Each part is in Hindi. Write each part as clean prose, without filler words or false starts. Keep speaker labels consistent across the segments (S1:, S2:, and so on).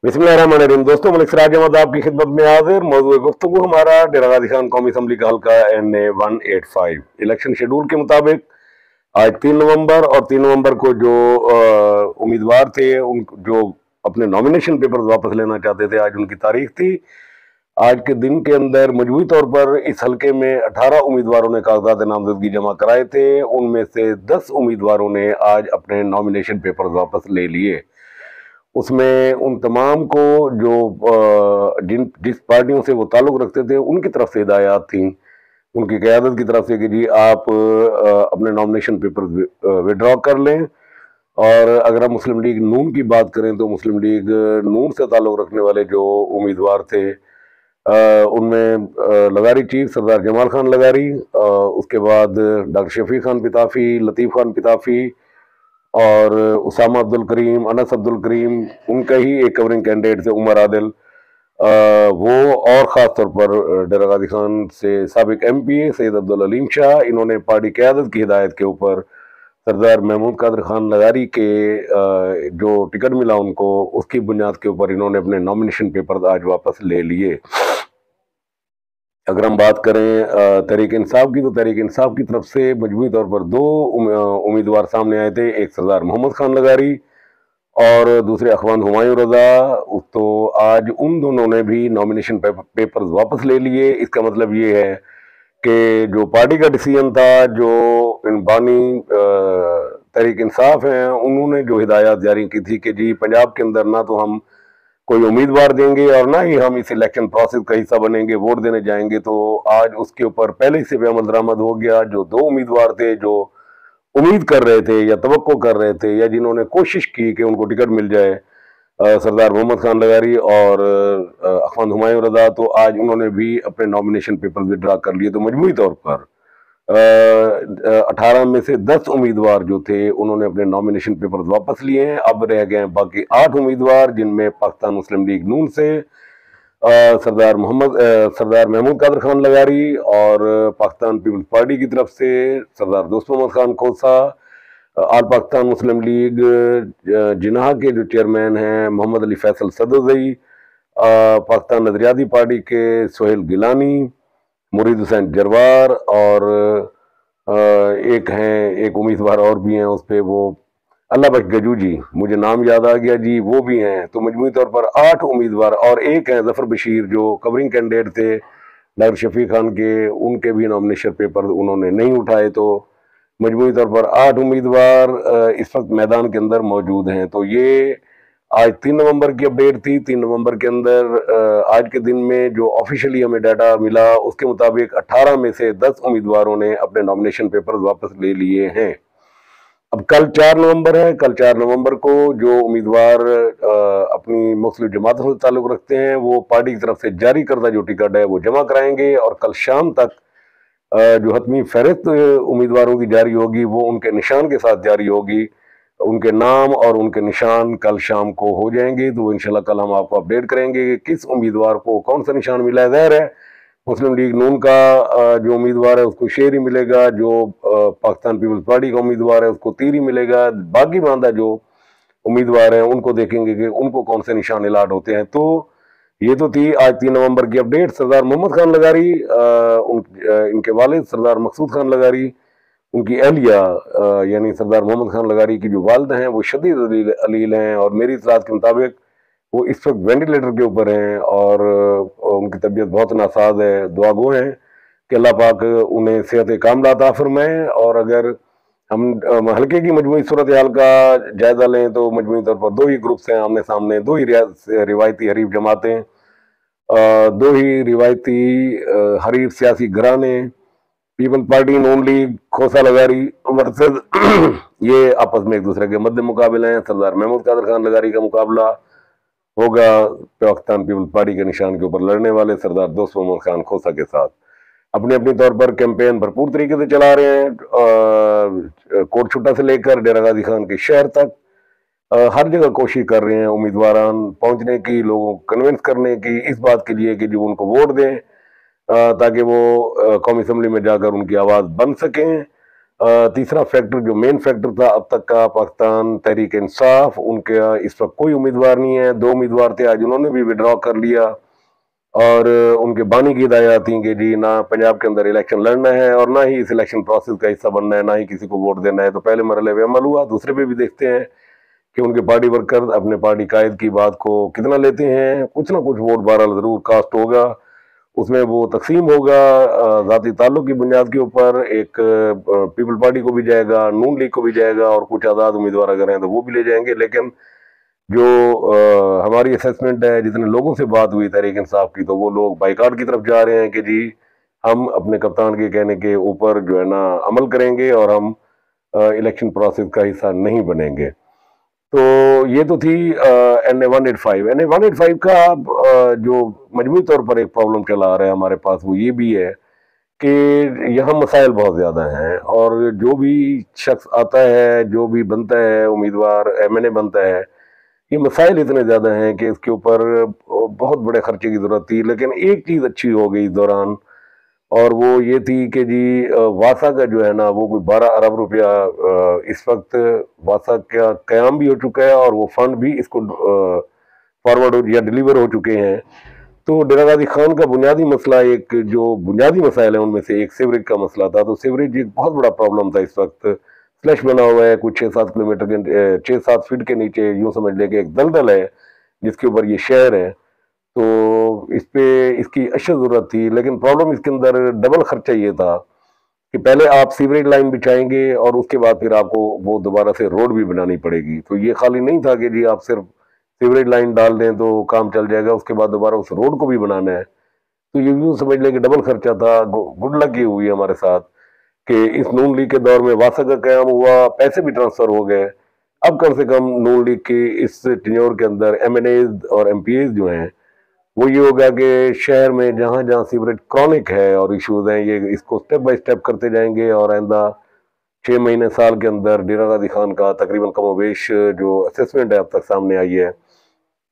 S1: बिस्मिल्लाहिर्रहमानिर्रहीम। दोस्तों, मलिक सिराज अहमद आपकी खिदमत में हाजिर। मौजूद गुफ्तगू हमारा डेरा गाजी खान कौमी असम्बली का हल्का NA 185 इलेक्शन शेड्यूल के मुताबिक आज 3 नवंबर और 3 नवंबर को जो उम्मीदवार थे उन जो अपने नॉमिनेशन पेपर वापस लेना चाहते थे, आज उनकी तारीख थी। आज के दिन के अंदर मजबूरी तौर पर इस हल्के में 18 उम्मीदवारों ने कागजात नामजदगी जमा कराए थे। उनमें से 10 उम्मीदवारों ने आज अपने नॉमिनेशन पेपर वापस ले लिए। उसमें उन तमाम को जो जिस पार्टियों से वो ताल्लुक रखते थे उनकी तरफ से हिदायत थी, उनकी क़यादत की तरफ से कि जी आप अपने नॉमिनेशन पेपर विड्रॉ कर लें। और अगर हम मुस्लिम लीग नून की बात करें तो मुस्लिम लीग नून से ताल्लुक रखने वाले जो उम्मीदवार थे उनमें लगारी चीफ सरदार जमाल खान लगारी, उसके बाद डॉक्टर शफी खान पिताफी, लतीफ़ खान पिताफी और उसामा अब्दुल करीम, अनस अब्दुल करीम, उनका ही एक कवरिंग कैंडिडेट थे उमर आदिल, वो और ख़ास तौर पर डेरा गाजी खान से साबिक MP सैयद अब्दुल अलीम शाह, इन्होंने पार्टी क़यादत की हिदायत के ऊपर सरदार महमूद कादर खान लगारी के जो टिकट मिला उनको, उसकी बुनियाद के ऊपर इन्होंने अपने नॉमिनेशन पेपर आज वापस ले लिए। अगर हम बात करें तहरीक इंसाफ की, तो तहरीक इंसाफ की तरफ से मजबूरी तौर पर 2 उम्मीदवार सामने आए थे, एक सरदार मोहम्मद खान लगारी और दूसरे अखवान हुमायूं रजा। तो आज उन दोनों ने भी नॉमिनेशन पेपर्स वापस ले लिए। इसका मतलब ये है कि जो पार्टी का डिसीजन था, जो इन बानी तहरीक इंसाफ हैं, उन्होंने जो हिदायत जारी की थी कि जी पंजाब के अंदर ना तो हम कोई उम्मीदवार देंगे और ना ही हम इस इलेक्शन प्रोसेस का हिस्सा बनेंगे, वोट देने जाएंगे, तो आज उसके ऊपर पहले से भी अमल दरामद हो गया। जो 2 उम्मीदवार थे जो उम्मीद कर रहे थे या तवक्को कर रहे थे या जिन्होंने कोशिश की कि उनको टिकट मिल जाए, सरदार मोहम्मद खान लगारी और अखवान हुमायूं रजा, तो आज उन्होंने भी अपने नॉमिनेशन पेपर विड्रा कर लिए। तो मजबूरी तौर पर 18 में से 10 उम्मीदवार जो थे उन्होंने अपने नॉमिनेशन पेपर वापस लिए हैं। अब रह गए हैं बाकी 8 उम्मीदवार, जिनमें पाकिस्तान मुस्लिम लीग नून से सरदार महमूद कादर खान लगारी और पाकिस्तान पीपल्स पार्टी की तरफ से सरदार दोस्त मोहम्मद खान खोसा, आल पाकिस्तान मुस्लिम लीग जिनाह के जो चेयरमैन हैं मोहम्मद अली फैसल सदरजई, पाकिस्तान नजरियाती पार्टी के सोहेल गिलानी, मुरीद हुसैन जरवार और एक उम्मीदवार और भी हैं उस पर, वो अल्लाह बख्श गजू जी, मुझे नाम याद आ गया जी, वो भी हैं। तो मजमूई तौर पर 8 उम्मीदवार और एक हैं जफर बशीर जो कवरिंग कैंडिडेट थे डॉक्टर शफी खान के, उनके भी नॉमिनेशन पेपर उन्होंने नहीं उठाए। तो मजमूई तौर पर 8 उम्मीदवार इस वक्त मैदान के अंदर मौजूद हैं। तो ये आज 3 नवंबर की अपडेट थी। 3 नवंबर के अंदर आज के दिन में जो ऑफिशियली हमें डाटा मिला उसके मुताबिक 18 में से 10 उम्मीदवारों ने अपने नॉमिनेशन पेपर वापस ले लिए हैं। अब कल 4 नवंबर है। कल 4 नवंबर को जो उम्मीदवार अपनी मुख्तलिफ जमातों से ताल्लुक रखते हैं वो पार्टी की तरफ से जारी करदा जो टिकट है वो जमा कराएंगे और कल शाम तक जो हतमी फहरिस्त उम्मीदवारों की जारी होगी वो उनके निशान के साथ जारी होगी। उनके नाम और उनके निशान कल शाम को हो जाएंगे। तो इंशाल्लाह कल हम आपको अपडेट करेंगे कि किस उम्मीदवार को कौन सा निशान मिला है। ज़ाहिर है मुस्लिम लीग नून का जो उम्मीदवार है उसको शेर ही मिलेगा, जो पाकिस्तान पीपल्स पार्टी का उम्मीदवार है उसको तीर ही मिलेगा। बाकी बांदा जो उम्मीदवार हैं उनको देखेंगे कि उनको कौन से निशान अलाट होते हैं। तो ये तो थी आज 3 नवंबर की अपडेट। सरदार मोहम्मद खान लगारी, इनके वालिद सरदार मकसूद खान लगारी, उनकी अहलिया यानी सरदार मोहम्मद खान लगारी की जो वालिद हैं वो शदीद अलील हैं और मेरी इत्तलात के मुताबिक वो इस वक्त वेंटिलेटर के ऊपर हैं और उनकी तबीयत बहुत नासाज है। दुआ गो हैं कि अल्लाह पाक उन्हें सेहत कामिला अता फरमाए। और अगर हम हल्के की मजमूई सूरत हाल का जायजा लें तो मजमूई तौर पर 2 ही ग्रुप्स हैं आमने सामने, 2 ही रिवायती हरीफ जमातें, 2 ही रिवायती हरीफ सियासी घराने, पीपल पार्टी नून लीग खोसा लगारी वर्सेस ये आपस में एक दूसरे के मद्दे मुकाबले हैं। सरदार महमूद कादर खान लगारी का मुकाबला होगा पाकिस्तान पीपल्स पार्टी के निशान के ऊपर लड़ने वाले सरदार दोस्त मोहम्मद खान खोसा के साथ। अपने अपनी तौर पर कैंपेन भरपूर तरीके से चला रहे हैं। कोट छुट्टा से लेकर डेरा गाजी खान के शहर तक हर जगह कोशिश कर रहे हैं उम्मीदवार पहुंचने की, लोगों को कन्विंस करने की इस बात के लिए कि जो उनको वोट दें ताकि वो कौमी असम्बली में जाकर उनकी आवाज़ बन सकें। तीसरा फैक्टर जो मेन फैक्टर था अब तक का, पाकिस्तान तहरीक इंसाफ, उनके इस वक्त कोई उम्मीदवार नहीं है। 2 उम्मीदवार थे, आज उन्होंने भी विड्रॉ कर लिया। और उनके बानी की हिदायत थी कि जी ना पंजाब के अंदर इलेक्शन लड़ना है और ना ही इस इलेक्शन प्रोसेस का हिस्सा बनना है, ना ही किसी को वोट देना है। तो पहले मरहले में अमल हुआ। दूसरे पे भी देखते हैं कि उनके पार्टी वर्कर अपने पार्टी कायद की बात को कितना लेते हैं। कुछ ना कुछ वोट बहरहाल जरूर कास्ट होगा, उसमें वो तकसीम होगा ज़ाती ताल्लुक की बुनियाद के ऊपर। एक पीपल पार्टी को भी जाएगा, नून लीग को भी जाएगा, और कुछ आज़ाद उम्मीदवार अगर हैं तो वो भी ले जाएंगे। लेकिन जो हमारी असेसमेंट है, जितने लोगों से बात हुई तहरीक इंसाफ की, तो वो लोग बाइकाट की तरफ जा रहे हैं कि जी हम अपने कप्तान के कहने के ऊपर जो है ना अमल करेंगे और हम इलेक्शन प्रोसेस का हिस्सा नहीं बनेंगे। तो ये तो थी NA 185। NA 185 का जो मजमूई तौर पर एक प्रॉब्लम चला आ रहा है हमारे पास, वो ये भी है कि यहाँ मसाइल बहुत ज़्यादा हैं। और जो भी शख्स आता है, जो भी बनता है उम्मीदवार, MNA बनता है, ये मसाइल इतने ज़्यादा हैं कि इसके ऊपर बहुत बड़े खर्चे की ज़रूरत थी। लेकिन एक चीज़ अच्छी हो गई इस दौरान, और वो ये थी कि जी वासा का जो है ना वो कोई 12 अरब रुपया इस वक्त वासा का क़याम भी हो चुका है, और वो फंड भी इसको फॉरवर्ड या डिलीवर हो चुके हैं। तो डेरा गाजी खान का बुनियादी मसला, एक जो बुनियादी मसाइल है उनमें से एक सीवरेज का मसला था। तो सीवरेज एक बहुत बड़ा प्रॉब्लम था। इस वक्त फ्लैश बना हुआ है कुछ 6-7 किलोमीटर के 6-7 फीट के नीचे, यूँ समझ ले कि एक दलदल है जिसके ऊपर ये शहर है। तो इस पे इसकी अशद ज़रूरत थी। लेकिन प्रॉब्लम इसके अंदर डबल खर्चा ये था कि पहले आप सीवरेज लाइन बिछाएंगे और उसके बाद फिर आपको वो दोबारा से रोड भी बनानी पड़ेगी। तो ये खाली नहीं था कि जी आप सिर्फ सीवरेज लाइन डाल दें तो काम चल जाएगा, उसके बाद दोबारा उस रोड को भी बनाना है। तो ये यूँ समझ लें कि डबल खर्चा था। गुड लक ये हुई हमारे साथ कि इस नून लीग के दौर में वासा का क़याम हुआ, पैसे भी ट्रांसफ़र हो गए। अब कम से कम नून लीग के इस टेन्योर के अंदर MNAs और MPAs जो हैं, वो ये होगा कि शहर में जहाँ जहाँ सीवरेज क्रॉनिक है और इश्यूज हैं, ये इसको स्टेप बाय स्टेप करते जाएंगे। और आइंदा 6 महीने साल के अंदर डेरा गाजी खान का तकरीबन कमोबेश जो असेसमेंट है अब तक सामने आई है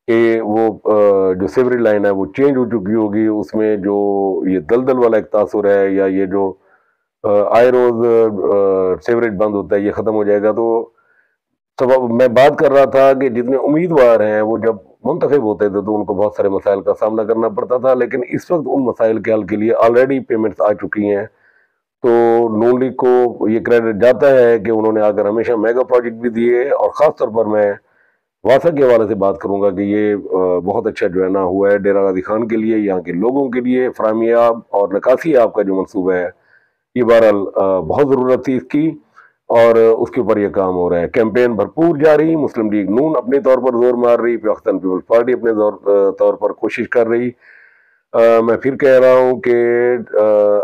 S1: कि वो जो सीवरेज लाइन है वो चेंज हो चुकी होगी। उसमें जो ये दलदल वाला एक तासुर है, या ये जो आए रोज सीवरेज बंद होता है, ये ख़त्म हो जाएगा। तो सब मैं बात कर रहा था कि जितने उम्मीदवार हैं वो जब मुंतखब होते थे तो उनको बहुत सारे मसाइल का सामना करना पड़ता था। लेकिन इस वक्त उन मसाइल के हल के लिए ऑलरेडी पेमेंट्स आ चुकी हैं। तो नून लीग को ये क्रेडिट जाता है कि उन्होंने आकर हमेशा मेगा प्रोजेक्ट भी दिए। और ख़ास तौर पर मैं वासा के हवाले से बात करूंगा कि ये बहुत अच्छा जो है ना हुआ है डेरा गाजी खान के लिए, यहाँ के लोगों के लिए। फरामियाब और निकासी याब का जो मनसूबा है, ये बहरहाल बहुत ज़रूरत थी इसकी, और उसके ऊपर ये काम हो रहा है। कैंपेन भरपूर जारी। मुस्लिम लीग नून अपने तौर पर जोर मार रही, पाकिस्तान पीपल्स पार्टी अपने तौर पर कोशिश कर रही। मैं फिर कह रहा हूँ कि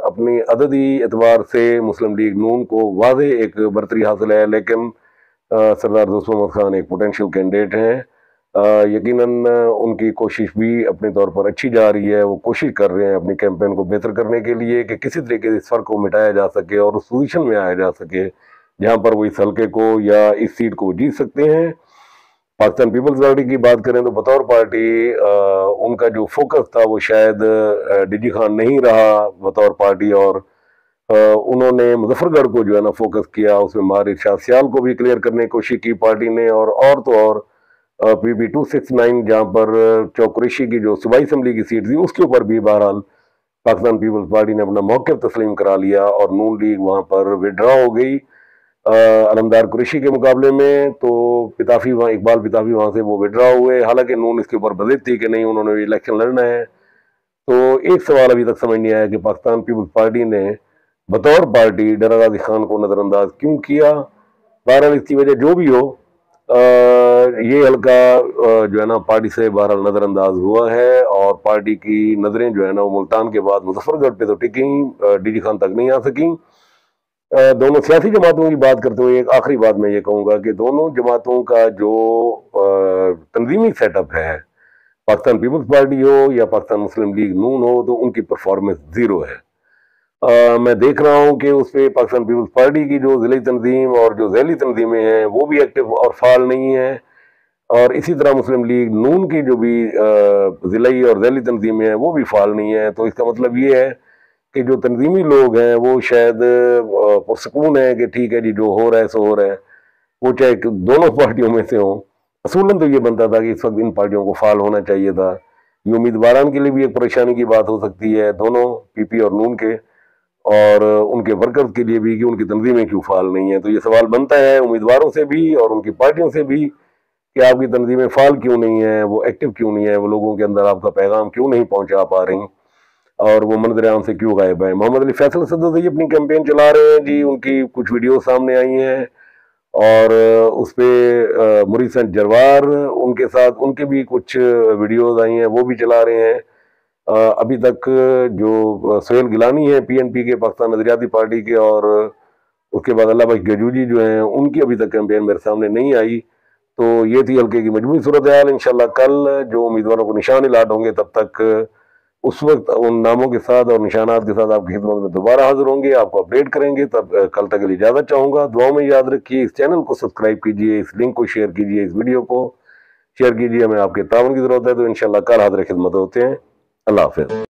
S1: अपनी अददी एतबार से मुस्लिम लीग नून को वाज़े एक बरतरी हासिल है। लेकिन सरदार दोस्त मोहम्मद खान एक पोटेंशियल कैंडिडेट हैं। यकीनन उनकी कोशिश भी अपने तौर पर अच्छी जा रही है। वो कोशिश कर रहे हैं अपनी कैंपेन को बेहतर करने के लिए कि किसी तरीके से इस फ़र्क को मिटाया जा सके और उस पोजीशन में आया जा सके जहाँ पर वो इस हल्के को या इस सीट को जीत सकते हैं। पाकिस्तान पीपल्स पार्टी की बात करें तो बतौर पार्टी उनका जो फोकस था वो शायद DG खान नहीं रहा बतौर पार्टी, और उन्होंने मुजफ्फरगढ़ को जो है ना फोकस किया। उसमें मार इरशाद सियाल को भी क्लियर करने की कोशिश की पार्टी ने। और तो और PP 269 जहाँ पर चौक कुरैशी की जो सूबाई असम्बली की सीट थी उसके ऊपर भी बहरहाल पाकिस्तान पीपल्स पार्टी ने अपना मौक़िफ़ तस्लीम करा लिया और नून लीग वहाँ पर विड्रॉ हो गई अलमदार कुरैशी के मुकाबले में। तो पिताफी वहाँ इकबाल पिताफी वहाँ से वो विड्रॉ हुए। हालांकि नून इसके ऊपर बजिद थी कि नहीं, उन्होंने इलेक्शन लड़ना है। तो एक सवाल अभी तक समझ नहीं आया कि पाकिस्तान पीपल्स पार्टी ने बतौर पार्टी डेरा गाजी खान को नज़रअंदाज क्यों किया। बहरहाल इसकी वजह जो भी हो, ये हल्का जो है ना पार्टी से बहरहाल नज़रअंदाज हुआ है। और पार्टी की नज़रें जो है ना वो मुल्तान के बाद मुजफ्फरगढ़ पे तो टिकी, DG खान तक नहीं आ सकी। दोनों सियासी जमातों की बात करते हुए एक आखिरी बात मैं ये कहूँगा कि दोनों जमातों का जो तंजीमी सेटअप है, पाकिस्तान पीपल्स पार्टी हो या पाकिस्तान मुस्लिम लीग नून हो, तो उनकी परफॉर्मेंस ज़ीरो है। मैं देख रहा हूँ कि उस पर पाकिस्तान पीपल्स पार्टी की जो ज़िली तंजीम और जो ज़ैली तंजीमें हैं वो भी एक्टिव और फाल नहीं है। और इसी तरह मुस्लिम लीग नून की जो भी ज़िली और ज़ैली तंजीमें हैं वो भी फाल नहीं है। तो इसका मतलब ये है कि जो तंजीमी लोग हैं वो शायद पुरसकून है कि ठीक है जी जो हो रहा है सो हो रहा है, वो चाहे दोनों पार्टियों में से हों। असूलन तो ये बनता था कि इस वक्त इन पार्टियों को फाल होना चाहिए था। ये उम्मीदवारान के लिए भी एक परेशानी की बात हो सकती है, दोनों पीपी और नून के, और उनके वर्कर्स के लिए भी कि उनकी तंजीमें क्यों फाल नहीं है। तो ये सवाल बनता है उम्मीदवारों से भी और उनकी पार्टियों से भी कि आपकी तंजीमें फाल क्यों नहीं है, वो एक्टिव क्यों नहीं है, वो लोगों के अंदर आपका पैगाम क्यों नहीं पहुंचा पा रही, और वो मंजर आम से क्यों गायब है। मोहम्मद अली फैसल सदर अपनी कैंपेन चला रहे हैं जी, उनकी कुछ वीडियो सामने आई हैं और उस पर मुरीद सैन जरवार उनके साथ उनके भी कुछ वीडियोज आई हैं, वो भी चला रहे हैं। अभी तक जो सोहेल गिलानी है पीएनपी के, पाकिस्तान नजरियाती पार्टी के, और उसके बाद अल्लाह बख्श गजूजी जो हैं, उनकी अभी तक कैंपेन मेरे सामने नहीं आई। तो ये थी हल्के की मजमूई सूरत हाल। इंशाल्लाह कल जो उम्मीदवारों को निशान अलाट होंगे, तब तक उस वक्त उन नामों के साथ और निशानात के साथ आपकी खिदमत में दोबारा हाजिर होंगे, आपको अपडेट करेंगे। तब कल तक के लिए इजाजत चाहूंगा। दुआओं में याद रखिए, इस चैनल को सब्सक्राइब कीजिए, इस लिंक को शेयर कीजिए, इस वीडियो को शेयर कीजिए। हमें आपके ताउन की जरूरत है। तो इंशाल्लाह कल हाजिर खिदमत होते हैं। अल्लाह हाफिज।